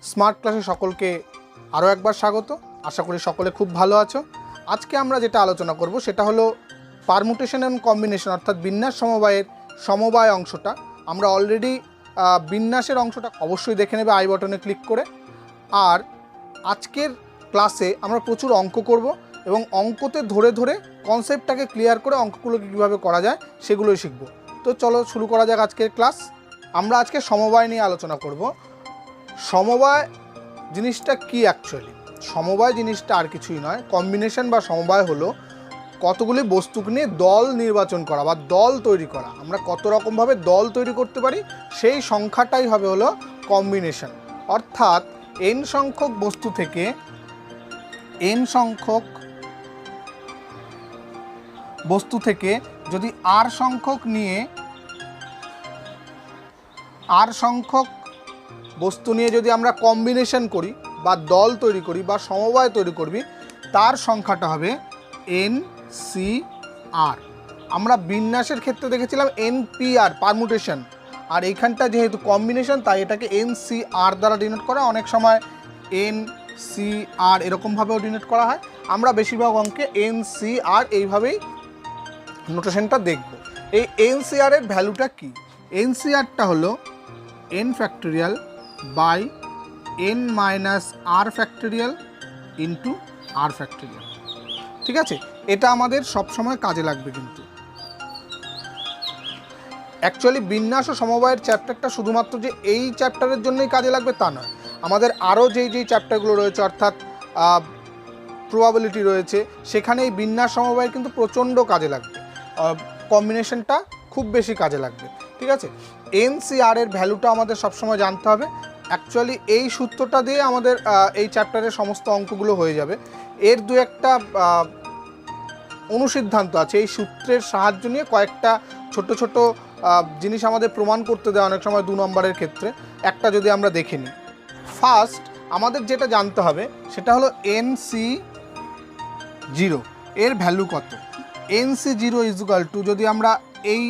Smart ক্লাসে সকলকে আরও একবার স্বাগত। আশা করি সকলে খুব ভালো আছো। আজকে আমরা যেটা আলোচনা করব সেটা হলো পারমুটেশন অ্যান্ড কম্বিনেশন, অর্থাৎ বিন্যাস সমবায়ের সমবায় অংশটা। আমরা অলরেডি বিন্যাসের অংশটা অবশ্যই দেখে নেবে আই বাটনে ক্লিক করে। আর আজকের ক্লাসে আমরা প্রচুর অঙ্ক করব এবং অঙ্কতে ধরে ধরে কনসেপ্টটাকে ক্লিয়ার করে অঙ্কগুলোকে কীভাবে করা যায় সেগুলোই শিখব। তো চলো শুরু করা যাক আজকের ক্লাস। আমরা আজকে সমবায় নিয়ে আলোচনা করব। সমবায় জিনিসটা কি অ্যাকচুয়ালি? সমবায় জিনিসটা আর কিছুই নয়, কম্বিনেশন বা সমবায় হলো কতগুলি বস্তুকে নিয়ে দল নির্বাচন করা বা দল তৈরি করা। আমরা কত রকমভাবে দল তৈরি করতে পারি সেই সংখ্যাটাই হবে হলো কম্বিনেশন। অর্থাৎ n সংখ্যক বস্তু থেকে n সংখ্যক বস্তু থেকে যদি r সংখ্যক নিয়ে r সংখ্যক বস্তু নিয়ে যদি আমরা কম্বিনেশন করি বা দল তৈরি করি বা সমবায় তৈরি করবি, তার সংখ্যাটা হবে NCR। আমরা বিন্যাসের ক্ষেত্রে দেখেছিলাম NPR পারমুটেশন, আর এইখানটা যেহেতু কম্বিনেশন তাই এটাকে NCR দ্বারা ডিনোট করা, অনেক সময় NCR এরকমভাবেও ডিনোট করা হয়। আমরা বেশিরভাগ অঙ্কে NCR এইভাবেই নোটেশনটা দেখব। এই NCR এর ভ্যালুটা কি? NCRটা হলো n factorial by n minus r factorial into r factorial. ঠিক আছে, এটা আমাদের সবসময় কাজে লাগবে। কিন্তু অ্যাকচুয়ালি বিন্যাস ও সমবায়ের চ্যাপ্টারটা শুধুমাত্র যে এই চ্যাপ্টারের জন্যই কাজে লাগবে তা নয়, আমাদের আরও যেই চ্যাপ্টারগুলো রয়েছে অর্থাৎ প্রবাবিলিটি রয়েছে, সেখানে এই বিন্যাস সমবায় কিন্তু প্রচণ্ড কাজে লাগবে, কম্বিনেশনটা খুব বেশি কাজে লাগবে। ঠিক আছে, NCR এর ভ্যালুটা আমাদের সবসময় জানতে হবে। অ্যাকচুয়ালি এই সূত্রটা দিয়ে আমাদের এই চ্যাপ্টারের সমস্ত অঙ্কগুলো হয়ে যাবে। এর দু একটা অনুসিদ্ধান্ত আছে, এই সূত্রের সাহায্য নিয়ে কয়েকটা ছোট ছোট জিনিস আমাদের প্রমাণ করতে দেয় অনেক সময় 2 নম্বরের ক্ষেত্রে। একটা যদি আমরা দেখে নিই, ফার্স্ট আমাদের যেটা জানতে হবে সেটা হলো NC0 এর ভ্যালু কত। NC0 ইজুকাল টু, যদি আমরা এই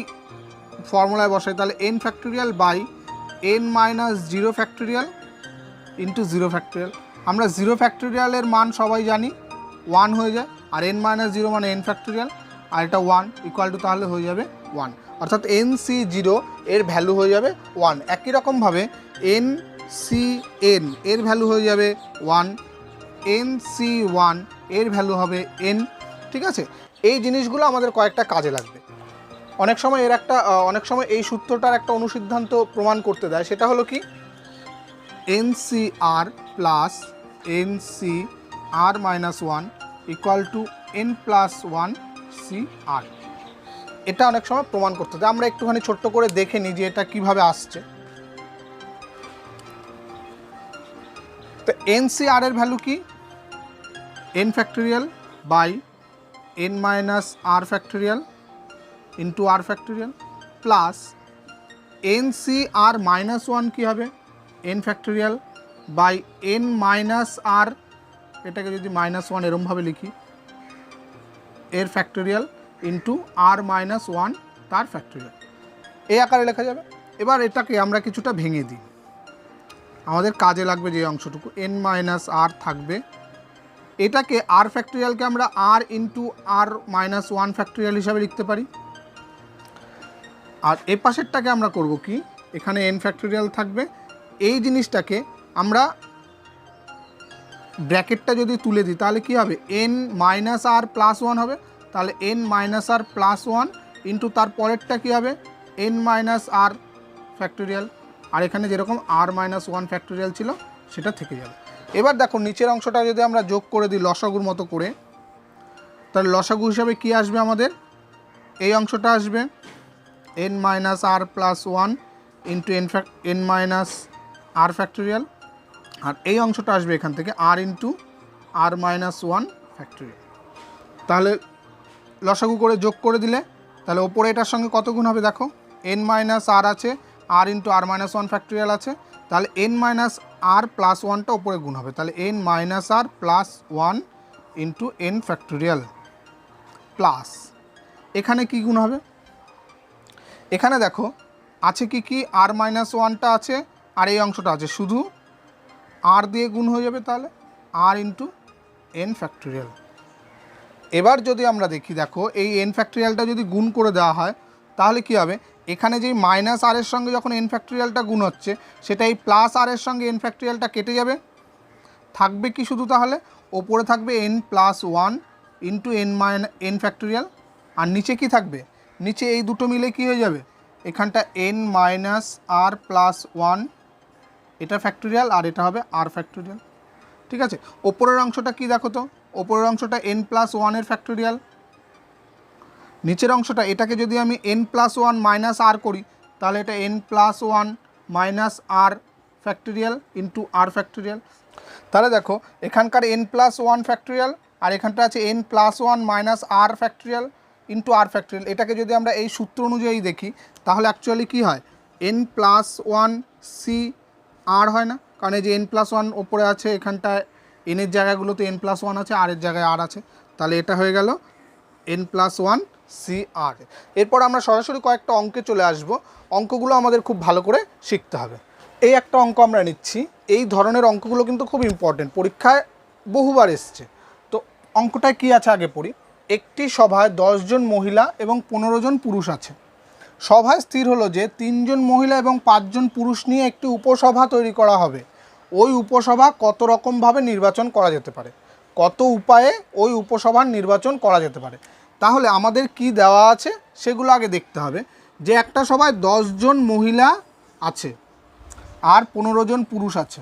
ফর্মুলায় বসাই তাহলে n factorial by n minus 0 factorial into 0 factorial. আমরা 0 ফ্যাক্টোরিয়ালের মান সবাই জানি 1 হয়ে যায়, আর n মাইনাস 0 মানে n ফ্যাক্টোরিয়াল, আর এটা 1 ইকুয়াল টু তাহলে হয়ে যাবে 1, অর্থাৎ NC0 এর ভ্যালু হয়ে যাবে 1। একই রকমভাবে NCN এর ভ্যালু হয়ে যাবে 1, NC1 এর ভ্যালু হবে n। ঠিক আছে, এই জিনিসগুলো আমাদের কয়েকটা কাজে লাগবে। অনেক সময় এই সূত্রটার একটা অনুসিদ্ধান্ত প্রমাণ করতে দেয়, সেটা হলো কি NCR plus NCR minus 1 equal to n plus 1 CR। এটা অনেক সময় প্রমাণ করতে দেয়। আমরা একটুখানি ছোট্ট করে দেখে নিই যে এটা কিভাবে আসছে। তো NCR এর ভ্যালু কি? n factorial by n minus r factorial into r factorial plus NCR minus 1 কী হবে? n factorial by n minus r, এটাকে যদি মাইনাস 1 এরমভাবে লিখি, এর ফ্যাক্টোরিয়াল ইন্টু r মাইনাস 1 তার ফ্যাক্টোরিয়াল, এই আকারে লেখা যাবে। এবার এটাকে আমরা কিছুটা ভেঙে দিই, আমাদের কাজে লাগবে যে অংশটুকু n মাইনাস r থাকবে। এটাকে r ফ্যাক্টোরিয়ালকে আমরা r into r minus 1 factorial হিসাবে লিখতে পারি। আর এ পাশেরটাকে আমরা করব কি, এখানে n ফ্যাক্টোরিয়াল থাকবে। এই জিনিসটাকে আমরা ব্র্যাকেটটা যদি তুলে দিই তাহলে কি হবে? n মাইনাস r প্লাস 1 হবে, তাহলে n minus r plus 1 into তার পরেরটা কী হবে? n মাইনাস r ফ্যাক্টোরিয়াল, আর এখানে যেরকম r মাইনাস 1 ফ্যাক্টোরিয়াল ছিল সেটা থেকে যাবে। এবার দেখো নিচের অংশটা যদি আমরা যোগ করে দিই লসাগুর মতো করে, তাহলে লসাগু হিসাবে কি আসবে আমাদের? এই অংশটা আসবে n minus r plus 1 into n minus r factorial, আর এই অংশটা আসবে এখান থেকে r into r minus 1 factorial. তাহলে লসাগু করে যোগ করে দিলে তাহলে ওপরে এটার সঙ্গে কত গুণ হবে দেখো, n মাইনাস r আছে, r into r minus 1 factorial আছে, তাহলে n মাইনাস r প্লাস 1টা ওপরে গুণ হবে, তাহলে n minus r plus 1 into n factorial plus এখানে কি গুণ হবে? এখানে দেখো আছে কি আর মাইনাস 1টা আছে আর এই অংশটা আছে, শুধু আর দিয়ে গুণ হয়ে যাবে, তাহলে আর ইন্টু এন ফ্যাক্টোরিয়াল। এবার যদি আমরা দেখি, দেখো এই এন ফ্যাক্টোরিয়ালটা যদি গুণ করে দেওয়া হয় তাহলে কি হবে, এখানে যেই মাইনাস আর এর সঙ্গে যখন এন ফ্যাক্টোরিয়ালটা গুণ হচ্ছে সেটা এই প্লাস আর এর সঙ্গে এন ফ্যাক্টোরিয়ালটা কেটে যাবে, থাকবে কি শুধু তাহলে ওপরে থাকবে n plus one into n factorial, আর নিচে কি থাকবে, নিচে এই দুটো মিলে কি হয়ে যাবে, এখানটা এন মাইনাস আর প্লাস ওয়ান, এটা ফ্যাক্টোরিয়াল আর এটা হবে আর ফ্যাক্টোরিয়াল। ঠিক আছে, ওপরের অংশটা কি দেখো তো, ওপরের অংশটা এন প্লাস ওয়ানের ফ্যাক্টোরিয়াল, নিচের অংশটা এটাকে যদি আমি এন প্লাস ওয়ান মাইনাস আর করি তাহলে এটা N plus one minus r factorial into r factorial. তাহলে দেখো এখানকার এন প্লাস ওয়ান ফ্যাক্টোরিয়াল আর এখানটা আছে N plus one minus r factorial into r factorial. এটাকে যদি আমরা এই সূত্র অনুযায়ী দেখি তাহলে অ্যাকচুয়ালি কী হয়, এন প্লাস ওয়ান সি আর হয় না, কারণ এই যে এন প্লাস ওয়ান ওপরে আছে, এখানটায় এনের জায়গাগুলোতে এন প্লাস ওয়ান আছে, আর এর জায়গায় আর আছে, তাহলে এটা হয়ে গেল এন প্লাস ওয়ান সি আর। এরপর আমরা সরাসরি কয়েকটা অঙ্কে চলে আসব, অঙ্কগুলো আমাদের খুব ভালো করে শিখতে হবে। এই একটা অঙ্ক আমরা নিচ্ছি, এই ধরনের অঙ্কগুলো কিন্তু খুব ইম্পর্টেন্ট, পরীক্ষায় বহুবার এসছে। তো অঙ্কটায় কী আছে আগে পড়ি। একটি সভায় 10 জন মহিলা এবং 15 জন পুরুষ আছে। সভায় স্থির হলো যে 3 জন মহিলা এবং 5 জন পুরুষ নিয়ে একটি উপসভা তৈরি করা হবে। ওই উপসভা কত রকমভাবে নির্বাচন করা যেতে পারে, কত উপায়ে ওই উপসভার নির্বাচন করা যেতে পারে। তাহলে আমাদের কি দেওয়া আছে সেগুলো আগে দেখতে হবে, যে একটা সভায় 10 জন মহিলা আছে আর 15 জন পুরুষ আছে।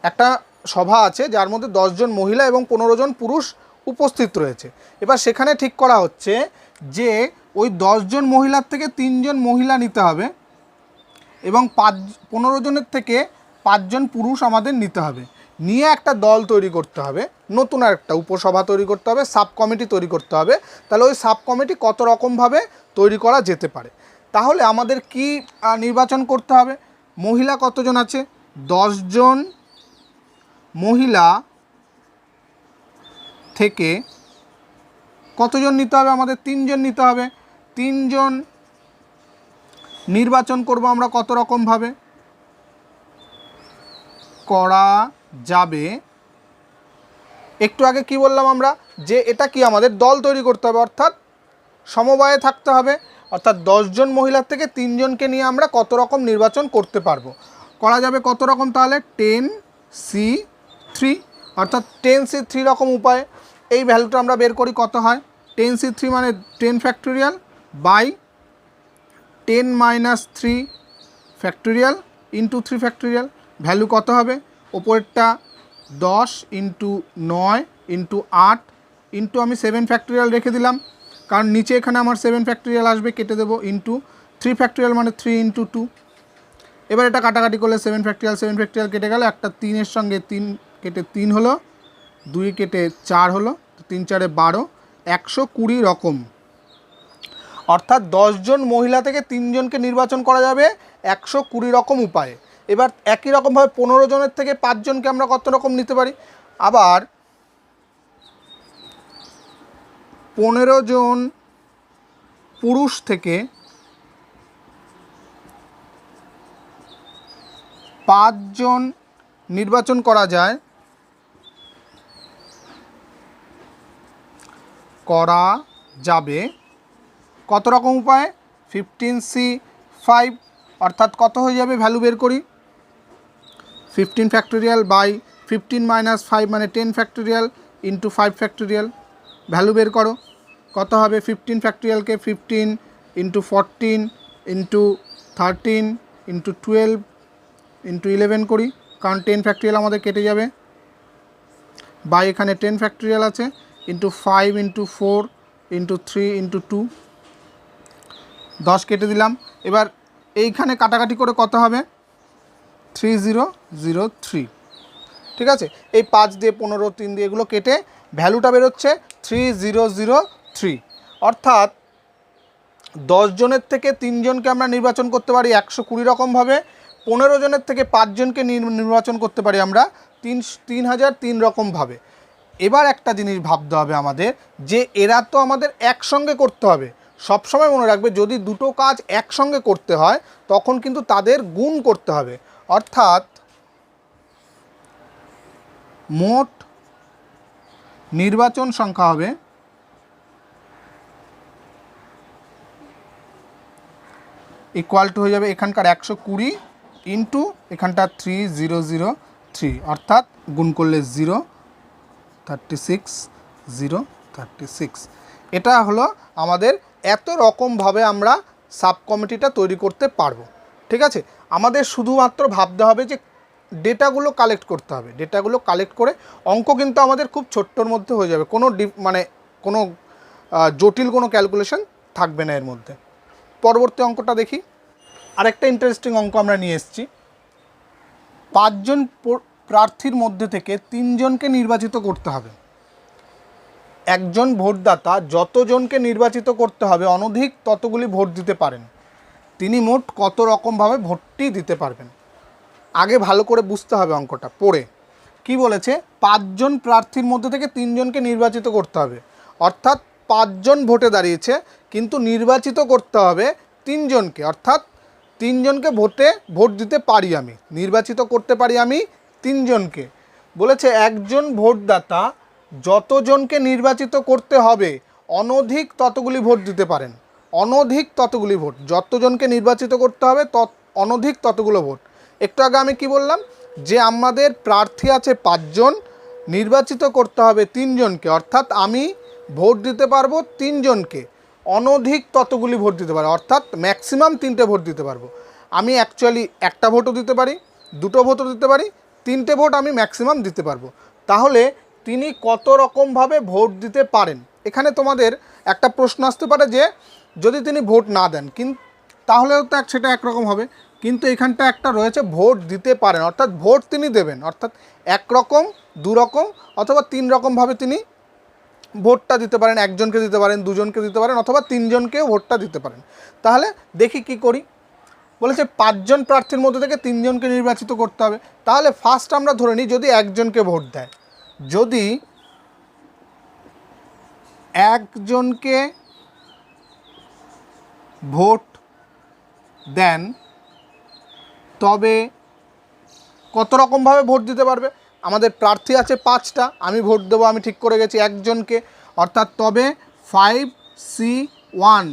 একটা সভা আছে যার মধ্যে 10 জন মহিলা এবং 15 জন পুরুষ উপস্থিত রয়েছে। এবার সেখানে ঠিক করা হচ্ছে যে ওই 10 জন মহিলার থেকে 3 জন মহিলা নিতে হবে এবং 15 জনের থেকে 5 জন পুরুষ আমাদের নিতে হবে, নিয়ে একটা দল তৈরি করতে হবে, নতুন আর একটা উপসভা তৈরি করতে হবে, সাব কমিটি তৈরি করতে হবে। তাহলে ওই সাব কমিটি কত রকমভাবে তৈরি করা যেতে পারে। তাহলে আমাদের কি নির্বাচন করতে হবে, মহিলা কতজন আছে, 10 জন মহিলা থেকে কতজন নিতে হবে, আমাদের 3 জন নিতে হবে। 3 জন নির্বাচন করব আমরা কত রকমভাবে করা যাবে। একটু আগে কি বললাম আমরা, যে এটা কি আমাদের দল তৈরি করতে হবে, অর্থাৎ সমবায়ে থাকতে হবে, অর্থাৎ 10 জন মহিলার থেকে 3 জনকে নিয়ে আমরা কত রকম নির্বাচন করতে পারবো, করা যাবে কত রকম, তাহলে 10C3, অর্থাৎ 10C3 রকম উপায়ে। এই ভ্যালুটা আমরা বের করি কত হয়, 10C3 মানে 10 factorial by 10 minus 3 factorial into 3 factorial. Value কত হবে, ওপরেরটা 10 ইন্টু 9 ইন্টু 8 ইন্টু আমি 7 ফ্যাক্টোরিয়াল রেখে দিলাম, কারণ নিচে এখানে আমার 7 ফ্যাক্টোরিয়াল আসবে, কেটে দেবো, ইন্টু 3 ফ্যাক্টোরিয়াল মানে 3 ইন্টু 2। এবার এটা কাটাকাটি করলে 7 ফ্যাক্টোরিয়াল কেটে গেল, একটা 3-এর সঙ্গে 3 কেটে 3 হলো, 2 কেটে 4 হলো, 3 4 12, 120 রকম। অর্থাৎ 10 জন মহিলা থেকে 3 জনকে নির্বাচন করা যাবে 120 রকম উপায়ে। এবার একই রকমভাবে 15 জনের থেকে 5 জনকে আমরা কত রকম নিতে পারি, আবার 15 জন পুরুষ থেকে 5 জন নির্বাচন করা যায়, করা যাবে কত রকম উপায়ে, 15C5, অর্থাৎ কত হয়ে যাবে, ভ্যালু বের করি, 15 ফ্যাক্টোরিয়াল বাই 15 মাইনাস 5 মানে 10 ফ্যাক্টোরিয়াল ইন্টু 5 ফ্যাক্টোরিয়াল। ভ্যালু বের করো কত হবে, 15 ফ্যাক্টোরিয়ালকে 15 ইন্টু 14 ইন্টু 13 ইন্টু 12 ইন্টু 11 করি, কারণ 10 ফ্যাক্টোরিয়াল আমাদের কেটে যাবে, বাই এখানে 10 ফ্যাক্টোরিয়াল আছে ইন্টু 5 ইন্টু 4 ইন্টু 3 ইন্টু 2, 10 কেটে দিলাম। এবার এইখানে কাটাকাটি করে কত হবে, 3003। ঠিক আছে, এই 5 দিয়ে 15 3 দিয়ে এগুলো কেটে ভ্যালুটা বেরোচ্ছে 3003। অর্থাৎ 10 জনের থেকে 3 জনকে আমরা নির্বাচন করতে পারি 120 রকমভাবে, 15 জনের থেকে 5 জনকে নির্বাচন করতে পারি আমরা 3003 রকমভাবে। এবার একটা জিনিস ভাবতে হবে আমাদের, যে এরা তো আমাদের একসঙ্গে করতে হবে। সবসময় মনে রাখবে, যদি দুটো কাজ একসঙ্গে করতে হয় তখন কিন্তু তাদের গুণ করতে হবে, অর্থাৎ মোট নির্বাচন সংখ্যা হবে ইকুয়াল টু হয়ে যাবে এখানকার 120 ইন্টু এখানটা 3003, অর্থাৎ গুণ করলে 036। এটা হলো আমাদের এত রকমভাবে আমরা সাব কমিটিটা তৈরি করতে পারবো। ঠিক আছে, আমাদের শুধুমাত্র ভাবতে হবে যে ডেটাগুলো কালেক্ট করতে হবে। ডেটাগুলো কালেক্ট করে অঙ্ক কিন্তু আমাদের খুব ছোট্টর মধ্যে হয়ে যাবে, কোনো কোনো জটিল কোনো ক্যালকুলেশন থাকবে না এর মধ্যে। পরবর্তী অঙ্কটা দেখি। আরেকটা ইন্টারেস্টিং অঙ্ক আমরা নিয়ে এসেছি। 5 জন প্রার্থীর মধ্যে থেকে 3 জনকে নির্বাচিত করতে হবে। একজন ভোটদাতা যতজনকে নির্বাচিত করতে হবে অনধিক ততগুলি ভোট দিতে পারেন, তিনি মোট কত রকমভাবে ভোটটি দিতে পারবেন। আগে ভালো করে বুঝতে হবে অঙ্কটা পড়ে। কি বলেছে? 5 জন প্রার্থীর মধ্যে থেকে 3 জনকে নির্বাচিত করতে হবে, অর্থাৎ 5 জন ভোটে দাঁড়িয়েছে, কিন্তু নির্বাচিত করতে হবে 3 জনকে, অর্থাৎ 3 জনকে ভোট দিতে পারি আমি, নির্বাচিত করতে পারি আমি 3 জনকে। বলেছে একজন ভোটদাতা যতজনকে নির্বাচিত করতে হবে অনধিক ততগুলি ভোট দিতে পারেন। অনধিক ততগুলি ভোট, যতজনকে নির্বাচিত করতে হবে অনধিক ততগুলো ভোট। একটু আগে আমি কি বললাম? যে আমাদের প্রার্থী আছে 5 জন, নির্বাচিত করতে হবে 3 জনকে, অর্থাৎ আমি ভোট দিতে পারবো 3 জনকে, অনধিক ততগুলি ভোট দিতে পারবো, অর্থাৎ ম্যাক্সিমাম 3টে ভোট দিতে পারবো। আমি অ্যাকচুয়ালি একটা ভোটও দিতে পারি, 2টো ভোটও দিতে পারি, 3টে ভোট আমি ম্যাক্সিমাম দিতে পারবো। তাহলে তিনি কত রকমভাবে ভোট দিতে পারেন? এখানে তোমাদের একটা প্রশ্ন আসতে পারে যে যদি তিনি ভোট না দেন, কিন্তু তাহলেও তো সেটা একরকম হবে, কিন্তু এখানটা একটা রয়েছে ভোট দিতে পারেন, অর্থাৎ ভোট তিনি দেবেন, অর্থাৎ 1 রকম 2 রকম অথবা 3 রকমভাবে তিনি ভোটটা দিতে পারেন। একজনকে দিতে পারেন, 2 জনকে দিতে পারেন, অথবা 3 জনকেও ভোটটা দিতে পারেন। তাহলে দেখি কি করি। বলেছে 5 জন প্রার্থীর মধ্যে থেকে 3 জনকে নির্বাচিত করতে হবে। তাহলে ফার্স্ট আমরা ধরে নিই যদি একজনকে ভোট দেয়, যদি একজনকে ভোট দেন তবে কত রকমভাবে ভোট দিতে পারবে? আমাদের প্রার্থী আছে 5টা, আমি ভোট দেবো, আমি ঠিক করে গেছি একজনকে, অর্থাৎ তবে 5C1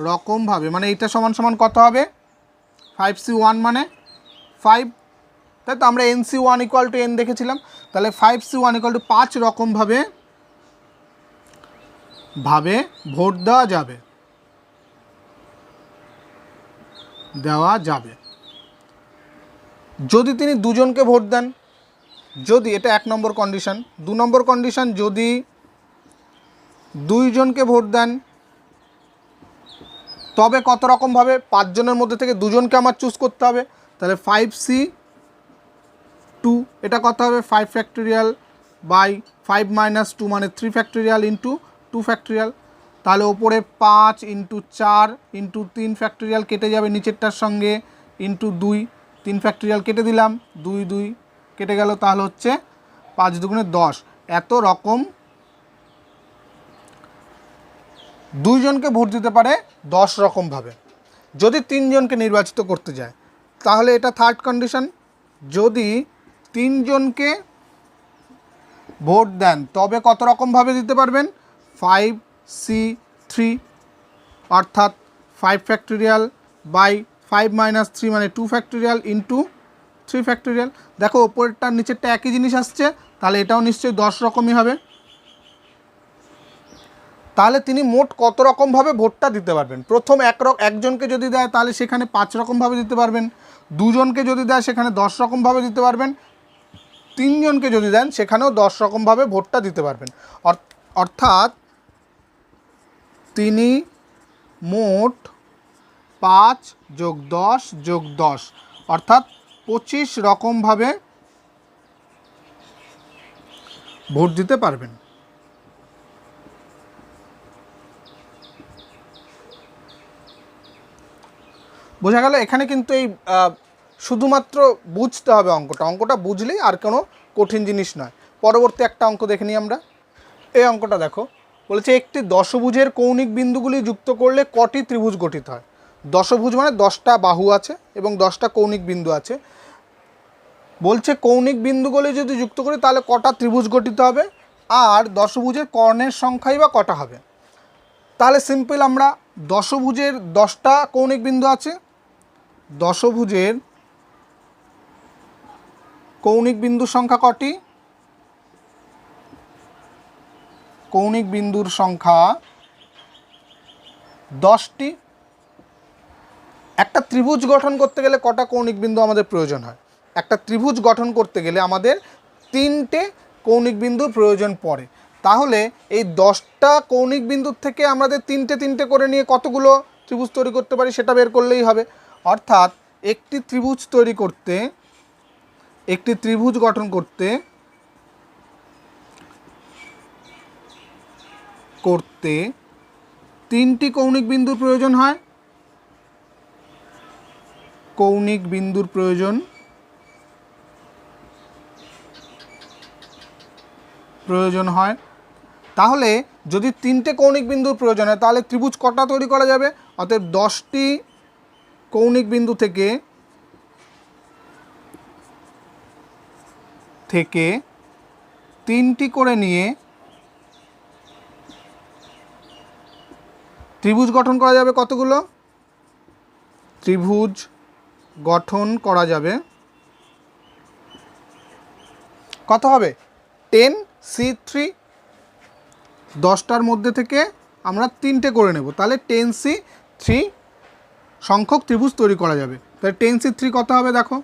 রকমভাবে, মানে এইটা সমান সমান কত হবে? 5C1 মানে 5, তাই তো আমরা NC1 = n দেখেছিলাম। তাহলে 5C1 = 5 রকমভাবে ভোট দেওয়া যাবে। যদি তিনি 2 জনকে ভোট দেন, যদি, এটা 1 নম্বর কন্ডিশন। 2 নম্বর কন্ডিশন, যদি 2 জনকে ভোট দেন তবে কত রকমভাবে? 5 জনের মধ্যে থেকে 2 জনকে আমার চুজ করতে হবে। তাহলে 5C2, এটা কত হবে? 5 ফ্যাক্টোরিয়াল বাই 5 - 2 মানে 3 ফ্যাক্টোরিয়াল ইন্টু 2 ফ্যাক্টোরিয়াল। তাহলে ওপরে 5 × 4 × 3 ফ্যাক্টোরিয়াল কেটে যাবে নিচেরটার সঙ্গে, ইন্টু 2, 3 ফ্যাক্টোরিয়াল কেটে দিলাম, 2 2 কেটে গেল, তাহলে হচ্ছে 5 × 2 = 10। এত রকম 2 জনকে ভোট দিতে পারে 10 রকমভাবে যদি 3 জনকে নির্বাচিত করতে যায়। তাহলে এটা থার্ড কন্ডিশন, যদি 3 জনকে ভোট দেন তবে কত রকমভাবে দিতে পারবেন? 5C3, অর্থাৎ 5 ফ্যাক্টোরিয়াল বাই 5 - 3 মানে 2 ফ্যাক্টোরিয়াল ইন্টু 3 ফ্যাক্টোরিয়াল। দেখো ওপরটা নিচেরটা একই জিনিস আসছে, তাহলে এটাও নিশ্চয়ই 10 রকমই হবে। তাহলে তিনি মোট কত রকমভাবে ভোটটা দিতে পারবেন? প্রথম একজনকে যদি দেয় তাহলে সেখানে 5 রকমভাবে দিতে পারবেন, 2 জনকে যদি দেয় সেখানে 10 রকমভাবে দিতে পারবেন, 3 জনকে যদি দেন সেখানেও 10 রকমভাবে ভোটটা দিতে পারবেন। অর্থাৎ তিনি মোট 5 + 10 + 10 অর্থাৎ 25 রকমভাবে ভোট দিতে পারবেন। বোঝা গেল? এখানে কিন্তু এই শুধুমাত্র বুঝতে হবে অঙ্কটা বুঝলেই আর কোনো কঠিন জিনিস নয়। পরবর্তী একটা অঙ্ক দেখে নিই আমরা। এই অঙ্কটা দেখো, বলেছে একটি দশভুজের কৌণিক বিন্দুগুলি যুক্ত করলে কটি ত্রিভুজ গঠিত হয়? দশভুজ মানে 10টা বাহু আছে এবং 10টা কৌণিক বিন্দু আছে। বলছে কৌণিক বিন্দুগুলি যদি যুক্ত করি তাহলে কটা ত্রিভুজ গঠিত হবে আর দশভুজের কর্ণের সংখ্যাই বা কটা হবে। তাহলে সিম্পল, আমরা দশভুজের 10টা কৌণিক বিন্দু আছে, দশভুজের কৌণিক বিন্দুর সংখ্যা কটি? কৌণিক বিন্দুর সংখ্যা 10টি। একটা ত্রিভুজ গঠন করতে গেলে কটা কৌণিক বিন্দু আমাদের প্রয়োজন হয়? একটা ত্রিভুজ গঠন করতে গেলে আমাদের 3টে কৌণিক বিন্দুর প্রয়োজন পড়ে। তাহলে এই 10টা কৌণিক বিন্দুর থেকে আমাদের 3টে করে নিয়ে কতগুলো ত্রিভুজ তৈরি করতে পারি সেটা বের করলেই হবে। অর্থাৎ একটি ত্রিভুজ তৈরি করতে, একটি ত্রিভুজ গঠন করতে 3টি কৌণিক বিন্দুর প্রয়োজন হয়, কৌণিক বিন্দুর প্রয়োজন হয়। তাহলে যদি 3টে কৌণিক বিন্দুর প্রয়োজন হয় তাহলে ত্রিভুজ কটা তৈরি করা যাবে? অতএব 10টি কৌণিক বিন্দু থেকে 3টি করে নিয়ে ত্রিভুজ গঠন করা যাবে। কতগুলো ত্রিভুজ গঠন করা যাবে? কত হবে? 10C3। 10টার মধ্যে থেকে আমরা 3টে করে নেব, তাহলে 10C3 সংখ্যক ত্রিভুজ তৈরি করা যাবে। তাহলে 10C3 কত হবে? দেখো,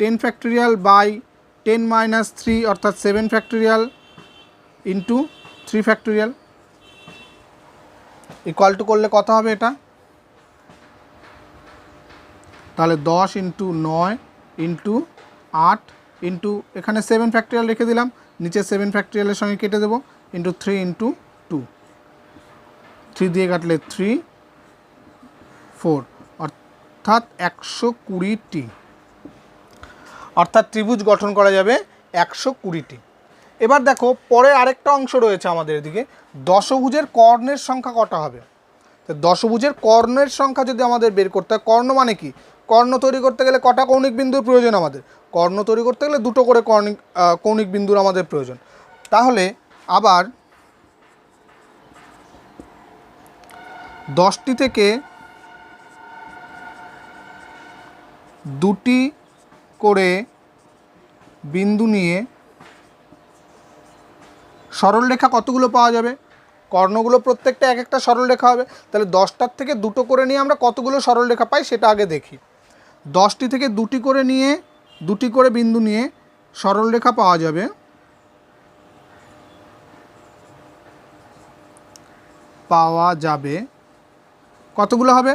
10 ফ্যাক্টোরিয়াল বাই 10 - 3 অর্থাৎ 7 factorial into 3 factorial equal to করলে কত হবে এটা? তাহলে 10 × 9 × 8 ইন্টু এখানে 7 ফ্যাক্টোরিয়াল রেখে দিলাম, নিচে 7 ফ্যাক্টোরিয়ালের সঙ্গে কেটে দেবো, ইন্টু 3 × 2, 3 দিয়ে কাটলে 3, 4 অর্থাৎ 120টি। অর্থাৎ ত্রিভুজ গঠন করা যাবে 120টি। এবার দেখো পরে আরেকটা অংশ রয়েছে আমাদের এদিকে, দশভুজের কর্ণের সংখ্যা কটা হবে? তো দশভুজের কর্ণের সংখ্যা যদি আমাদের বের করতে হয়, কর্ণ মানে কি? কর্ণ তৈরি করতে গেলে কটা কৌণিক বিন্দুর প্রয়োজন আমাদের? কর্ণ তৈরি করতে গেলে 2টো করে কৌণিক বিন্দুর আমাদের প্রয়োজন। তাহলে আবার 10টি থেকে 2টি করে বিন্দু নিয়ে সরলরেখা কতগুলো পাওয়া যাবে? কর্ণগুলো প্রত্যেকটা এক একটা সরলরেখা হবে। তাহলে 10টার থেকে 2টো করে নিয়ে আমরা কতগুলো সরলরেখা পাই সেটা আগে দেখি। 10টি থেকে 2টি করে নিয়ে, 2টি করে বিন্দু নিয়ে সরলরেখা পাওয়া যাবে কতগুলো হবে?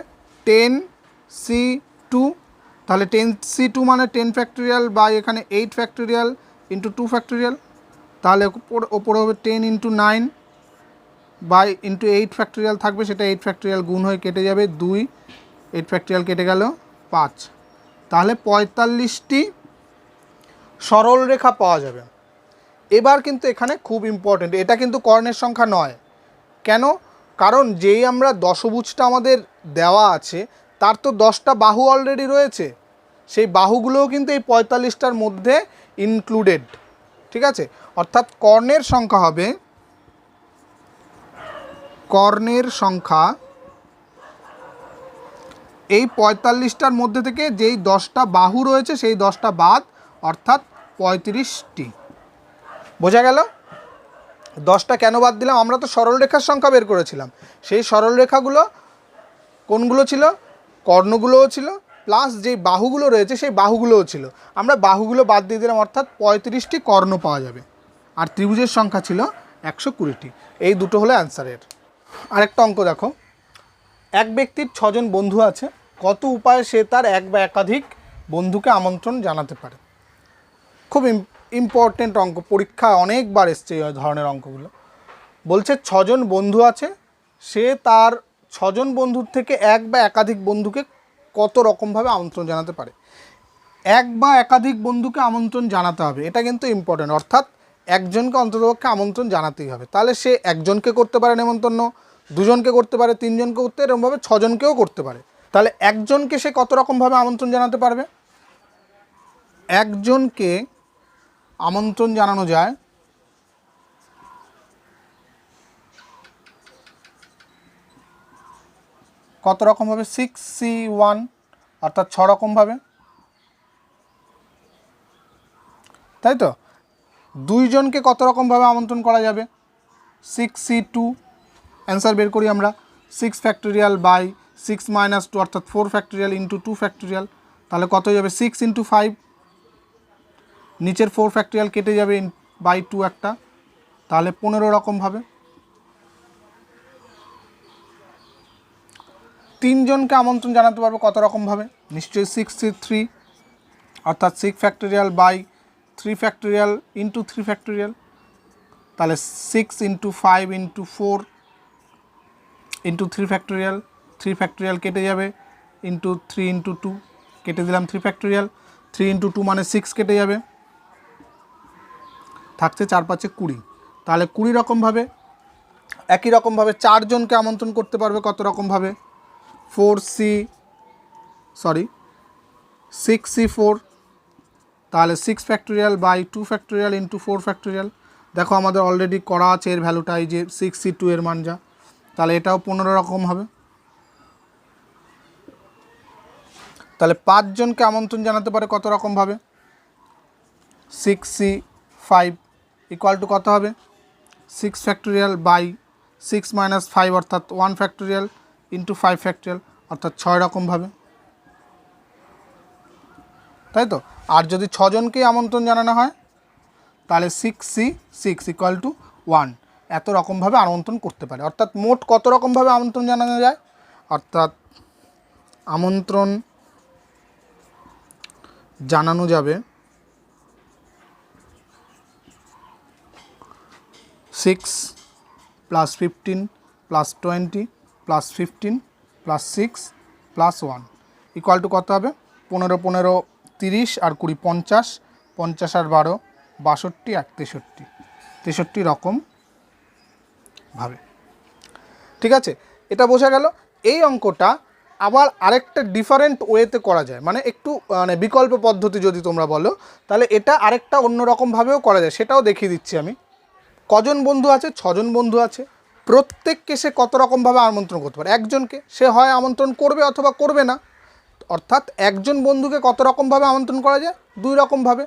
10C2। তাহলে 10C2 মানে 10 ফ্যাক্টোরিয়াল বাই এখানে 8 ফ্যাক্টোরিয়াল ইন্টু 2 ফ্যাক্টোরিয়াল, তাহলে ওপরে হবে 10 × 9 বাই ইন্টু 8 ফ্যাক্টোরিয়াল থাকবে, সেটা 8 ফ্যাক্টোরিয়াল গুণ হয়ে কেটে যাবে 2, 8 ফ্যাক্টোরিয়াল কেটে গেল 5, তাহলে 45টি সরলরেখা পাওয়া যাবে। এবার কিন্তু এখানে খুব ইম্পর্টেন্ট, এটা কিন্তু কর্ণের সংখ্যা নয়। কেন? কারণ যেই আমরা দশভুজটা আমাদের দেওয়া আছে তার তো 10টা বাহু অলরেডি রয়েছে, সেই বাহুগুলোও কিন্তু এই 45টার মধ্যে ইনক্লুডেড। ঠিক আছে, অর্থাৎ কর্ণের সংখ্যা হবে, কর্ণের সংখ্যা এই 45টার মধ্যে থেকে যেই 10টা বাহু রয়েছে সেই 10টা বাদ, অর্থাৎ 35টি। বোঝা গেল? 10টা কেন বাদ দিলাম? আমরা তো সরলরেখার সংখ্যা বের করেছিলাম, সেই সরলরেখাগুলো কোনগুলো ছিল? কর্ণগুলোও ছিল, প্লাস যেই বাহুগুলো রয়েছে সেই বাহুগুলোও ছিল। আমরা বাহুগুলো বাদ দিয়ে দিলাম, অর্থাৎ 35টি কর্ণ পাওয়া যাবে। আর ত্রিভুজের সংখ্যা ছিল 120টি। এই দুটো হলো অ্যান্সারের। আরেকটা অঙ্ক দেখো, এক ব্যক্তির 6 জন বন্ধু আছে, কত উপায়ে সে তার এক বা একাধিক বন্ধুকে আমন্ত্রণ জানাতে পারে? খুব ইম্পর্টেন্ট অঙ্ক, পরীক্ষায় অনেকবার এসছে এই ধরনের অঙ্কগুলো। বলছে 6 জন বন্ধু আছে, সে তার 6 জন বন্ধুর থেকে এক বা একাধিক বন্ধুকে কত রকমভাবে আমন্ত্রণ জানাতে পারে। এক বা একাধিক বন্ধুকে আমন্ত্রণ জানাতে হবে, এটা কিন্তু ইম্পর্টেন্ট। অর্থাৎ একজনকে অন্ততপক্ষে আমন্ত্রণ জানাতেই হবে। তাহলে সে একজনকে করতে পারে নেমন্তন্ন, দুজনকে করতে পারে, তিনজনকে করতে, এরকমভাবে 6 জনকেও করতে পারে। তাহলে একজনকে সে কত রকমভাবে আমন্ত্রণ জানাতে পারবে? একজনকে আমন্ত্রণ জানানো যায় কত রকমভাবে? 6C1 অর্থাৎ 6 রকমভাবে, তাই তো। দুইজনকে কত রকমভাবে আমন্ত্রণ করা যাবে? 6C2। অ্যান্সার বের করি আমরা, 6 ফ্যাক্টোরিয়াল বাই 6 - 2 অর্থাৎ 4 ফ্যাক্টোরিয়াল ইন্টু 2 ফ্যাক্টোরিয়াল, তাহলে কত হয়ে যাবে? 6 × 5, নিচের 4 ফ্যাক্টোরিয়াল কেটে যাবে বাই 2 একটা, তাহলে 15 রকমভাবে। তিনজনকে আমন্ত্রণ জানাতে পারবো কত রকমভাবে? নিশ্চয়ই 6C3 অর্থাৎ 6 factorial by 3 factorial into 3 factorial, তাহলে 6 × 5 × 4 ইন্টু 3 ফ্যাক্টোরিয়াল, 3 ফ্যাক্টোরিয়াল কেটে যাবে ইন্টু 3 × 2 কেটে দিলাম 3 ফ্যাক্টোরিয়াল, 3 × 2 মানে 6 কেটে যাবে, থাকছে 4 × 5 = 20। তাহলে 20 রকমভাবে। একই রকমভাবে চারজনকে আমন্ত্রণ করতে পারবে কত রকমভাবে? 6C4, তাহলে 6 factorial by 2 factorial into 4 factorial. দেখো আমাদের অলরেডি করা আছে এর ভ্যালুটা, এই যে 6C2 এর মান যা, তাহলে এটাও 15 রকম হবে। তাহলে 5 জনকে আমন্ত্রণ জানাতে পারে কত রকমভাবে? 6C5 ইকুয়াল টু কত হবে? 6 ফ্যাক্টোরিয়াল বাই 6 - 5 অর্থাৎ 1 ফ্যাক্টোরিয়াল ইন্টু 5 ফ্যাক্টোরিয়াল অর্থাৎ 6 রকমভাবে, তাই তো। আর যদি 6 জনকেই আমন্ত্রণ জানানো হয় তাহলে 6C6 ইকুয়াল টু 1, এত রকমভাবে আমন্ত্রণ করতে পারে। অর্থাৎ মোট কত রকমভাবে আমন্ত্রণ জানানো যায়? অর্থাৎ আমন্ত্রণ জানানো যাবে 6 + 15 + 20 + 15 + 6 + 1 ইকুয়াল টু কত হবে? 15 15 30 আর 20 50, 50 আর 12 62 আর 63, 63 রকম ভাবে। ঠিক আছে, এটা বোঝা গেল। এই অঙ্কটা আবার আরেকটা ডিফারেন্ট ওয়েতে করা যায়, মানে একটু মানে বিকল্প পদ্ধতি যদি তোমরা বলো, তাহলে এটা আরেকটা অন্যরকমভাবেও করা যায়, সেটাও দেখিয়ে দিচ্ছি আমি। কজন বন্ধু আছে? 6 জন বন্ধু আছে। প্রত্যেককে সে কত রকমভাবে আমন্ত্রণ করতে পারে? একজনকে সে হয় আমন্ত্রণ করবে অথবা করবে না। অর্থাৎ একজন বন্ধুকে কত রকমভাবে আমন্ত্রণ করা যায়? 2 রকমভাবে।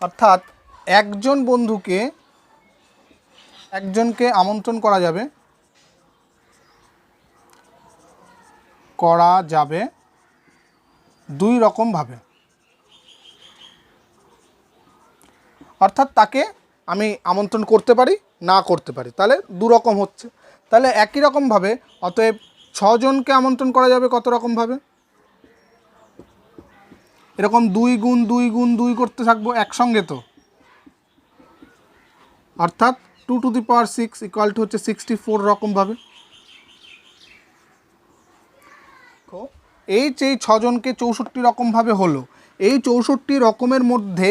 অর্থাৎ একজনকে আমন্ত্রণ করা যাবে 2 রকমভাবে। অর্থাৎ তাকে আমি আমন্ত্রণ করতে পারি, না করতে পারি, তাহলে 2 রকম হচ্ছে। তাহলে একই রকমভাবে অতএব 6 জনকে আমন্ত্রণ করা যাবে কত রকমভাবে? এরকম 2 × 2 × 2 করতে থাকবো একসঙ্গে তো, অর্থাৎ 2⁶ ইকুয়াল টু হচ্ছে 64 রকমভাবে। এই 6 জনকে 64 রকমভাবে হলো। এই 64 রকমের মধ্যে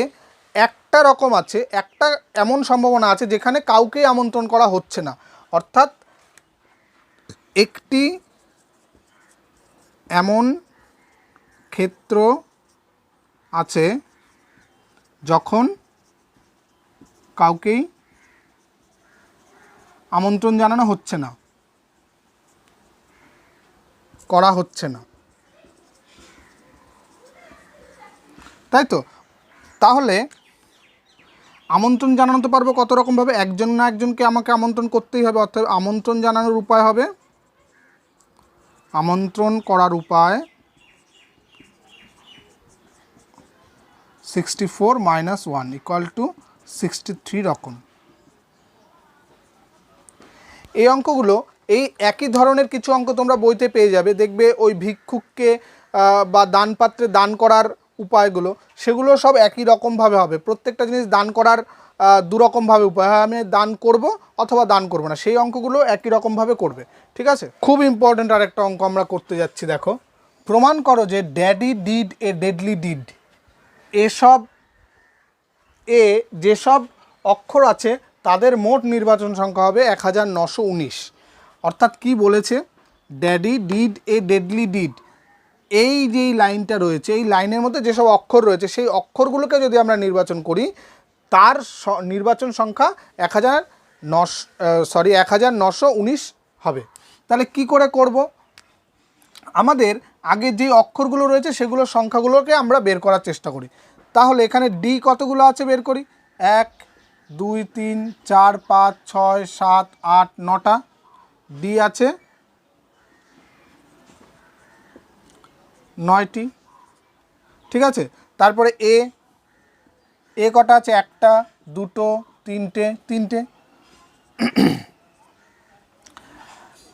একটা রকম আছে, একটা এমন সম্ভাবনা আছে যেখানে কাউকেই আমন্ত্রণ করা হচ্ছে না। অর্থাৎ একটি এমন ক্ষেত্র আছে যখন কাউকেই আমন্ত্রণ জানানো হচ্ছে না, করা হচ্ছে না, তাই তো। তাহলে আমন্ত্রণ জানাতে পারবো কত রকমভাবে? একজন না একজনকে আমাকে আমন্ত্রণ করতেই হবে। অর্থাৎ আমন্ত্রণ জানানোর উপায় হবে, আমন্ত্রণ করার উপায় 64 - 1 ইকুয়াল টু 63 রকম। এই অঙ্কগুলো, এই একই ধরনের কিছু অঙ্ক তোমরা বইতে পেয়ে যাবে। দেখবে ওই ভিক্ষুককে বা দানপাত্রে দান করার উপায়গুলো, সেগুলো সব একই রকমভাবে হবে। প্রত্যেকটা জিনিস দান করার 2 রকমভাবে উপায় হয়, আমি দান করব অথবা দান করব না, সেই অঙ্কগুলো একই রকমভাবে করবে। ঠিক আছে, খুব ইম্পর্ট্যান্ট আরেকটা অঙ্ক আমরা করতে যাচ্ছি। দেখো, প্রমাণ করো যে daddy did A deadly did যেসব অক্ষর আছে তাদের মোট নির্বাচন সংখ্যা হবে 1919। অর্থাৎ কি বলেছে? Daddy did A deadly did, এই যে লাইনটা রয়েছে, এই লাইনের মধ্যে যেসব অক্ষর রয়েছে সেই অক্ষরগুলোকে যদি আমরা নির্বাচন করি, তার নির্বাচন সংখ্যা 1919 হবে। তাহলে কি করে করব? আমাদের আগে যে অক্ষরগুলো রয়েছে সেগুলোর সংখ্যাগুলোকে আমরা বের করার চেষ্টা করি। তাহলে এখানে ডি কতগুলো আছে বের করি। 1 2 3 4 5 6 7 8 9টা ডি আছে 9টি। ঠিক আছে, তারপরে এ কটা আছে? 1টা 2টো 3টে।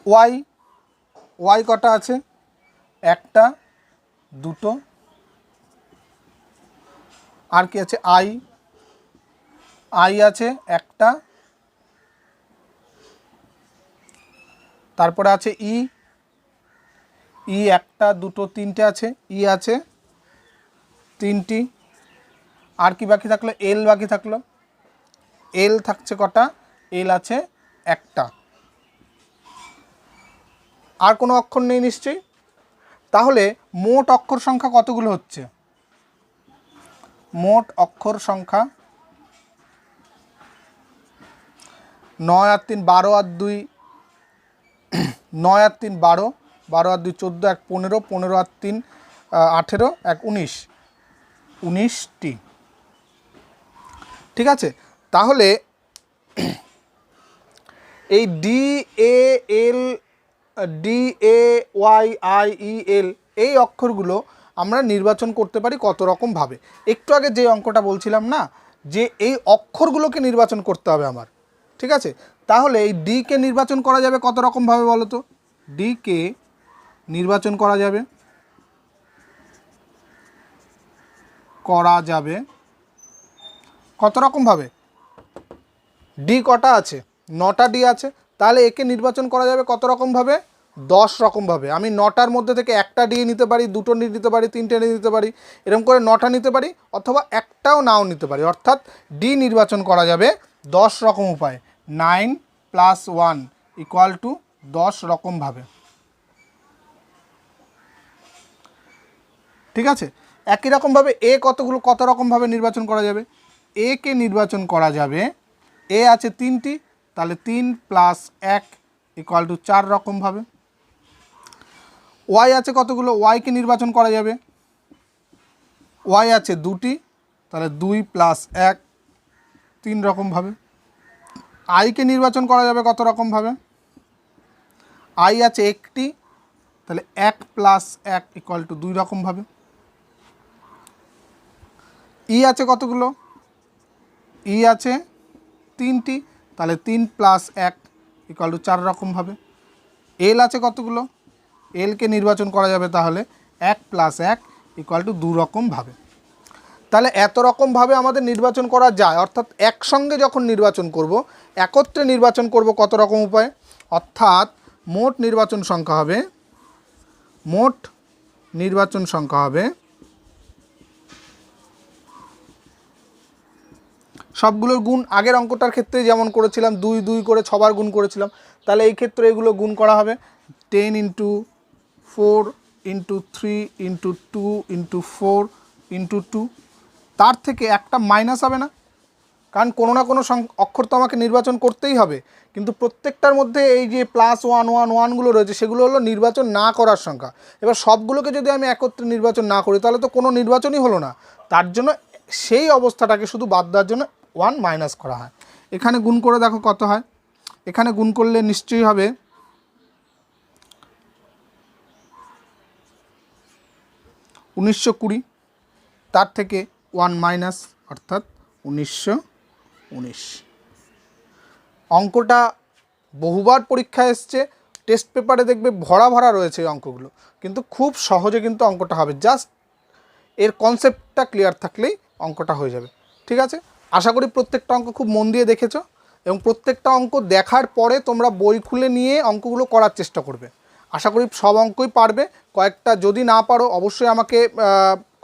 ওয়াই কটা আছে? 1টা 2টো। আর কি আছে? আই আছে 1টা। তারপরে আছে ই 1টা 2টো 3টে আছে। আছে 3টি। আর কি বাকি থাকলো? এল বাকি থাকলো। এল থাকছে কটা? এল আছে 1টা। আর কোনো অক্ষর নেই নিশ্চয়ই। তাহলে মোট অক্ষর সংখ্যা কতগুলো হচ্ছে? মোট অক্ষর সংখ্যা 9 আর 3 12 আর 2 9 আর 3 12, 12 আর 2 14, 1 15, 15 আর 3 18, 1 19, 19টি। ঠিক আছে, তাহলে এই DAL এই অক্ষরগুলো আমরা নির্বাচন করতে পারি কত রকমভাবে। একটু আগে যে অঙ্কটা বলছিলাম না, যে এই অক্ষরগুলোকে নির্বাচন করতে হবে আমার। ঠিক আছে, তাহলে এই ডিকে নির্বাচন করা যাবে কত রকমভাবে বলো তো? ডিকে নির্বাচন করা যাবে কত রকমভাবে? ডি কটা আছে? 9টা ডি আছে। তাহলে একে নির্বাচন করা যাবে কত রকমভাবে? 10 রকমভাবে। আমি 9টার মধ্যে থেকে 1টা ডি নিতে পারি, 2টো নিতে পারি, 3টে নিতে পারি, এরকম করে 9টা নিতে পারি, অথবা একটাও নাও নিতে পারি। অর্থাৎ ডি নির্বাচন করা যাবে 10 রকম উপায়ে। 9 + 1 = 10 রকমভাবে। ঠিক আছে, একই রকমভাবে কত রকমভাবে নির্বাচন করা যাবে? এ কে নির্বাচন করা যাবে, এ আছে 3টি, তাহলে 3 + 1 = 4 রকমভাবে। ওয়াই আছে কতগুলো? ওয়াইকে নির্বাচন করা যাবে, ওয়াই আছে 2টি, তাহলে 2 + 1 3 রকমভাবে। আইকে নির্বাচন করা যাবে কত রকমভাবে? আই আছে 1টি, তাহলে 1 + 1 = 2 রকমভাবে। ই আছে কতগুলো? ই আছে 3টি, তাহলে 3 + 1 = 4 রকমভাবে। এল আছে কতগুলো? এলকে নির্বাচন করা যাবে তাহলে 1 + 1 = 2 রকমভাবে। তাহলে এত রকমভাবে আমাদের নির্বাচন করা যায়। অর্থাৎ একসঙ্গে যখন নির্বাচন করব, একত্রে নির্বাচন করব কত রকম উপায়ে? অর্থাৎ মোট নির্বাচন সংখ্যা হবে সবগুলোর গুণ। আগের অঙ্কটার ক্ষেত্রে যেমন করেছিলাম 2 2 করে 6 বার গুণ করেছিলাম, তাহলে এই ক্ষেত্রে এগুলো গুণ করা হবে 10 × 4 × 3 × 2 × 4 × 2। তার থেকে একটা মাইনাস হবে না? কারণ কোনো না কোনো অক্ষর তো আমাকে নির্বাচন করতেই হবে, কিন্তু প্রত্যেকটার মধ্যে এই যে +1 1 1গুলো রয়েছে সেগুলো হলো নির্বাচন না করার সংখ্যা। এবার সবগুলোকে যদি আমি একত্রে নির্বাচন না করি তাহলে তো কোনো নির্বাচনই হলো না। তার জন্য সেই অবস্থাটাকে শুধু বাদ দেওয়ার জন্য 1 মাইনাস করা হয়। এখানে গুণ করে দেখো কত হয়। এখানে গুণ করলে নিশ্চয়ই হবে 1920, তার থেকে 1 মাইনাস, অর্থাৎ 1919। অঙ্কটা বহুবার পরীক্ষায় এসছে, টেস্ট পেপারে দেখবে ভরা রয়েছে এই অঙ্কগুলো, কিন্তু খুব সহজে কিন্তু অঙ্কটা হবে। জাস্ট এর কনসেপ্টটা ক্লিয়ার থাকলেই অঙ্কটা হয়ে যাবে। ঠিক আছে, আশা করি প্রত্যেকটা অঙ্ক খুব মন দিয়ে দেখেছো, এবং প্রত্যেকটা অঙ্ক দেখার পরে তোমরা বই খুলে নিয়ে অঙ্কগুলো করার চেষ্টা করবে। আশা করি সব অঙ্কই পারবে। কয়েকটা যদি না পারো অবশ্যই আমাকে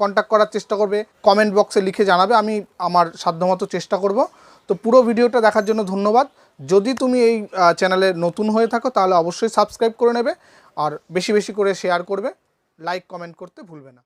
কন্ট্যাক্ট করার চেষ্টা করবে, কমেন্ট বক্সে লিখে জানাবে, আমি আমার সাধ্যমতো চেষ্টা করব। তো পুরো ভিডিওটা দেখার জন্য ধন্যবাদ। যদি তুমি এই চ্যানেলে নতুন হয়ে থাকো তাহলে অবশ্যই সাবস্ক্রাইব করে নেবে, আর বেশি বেশি করে শেয়ার করবে। লাইক কমেন্ট করতে ভুলবে না।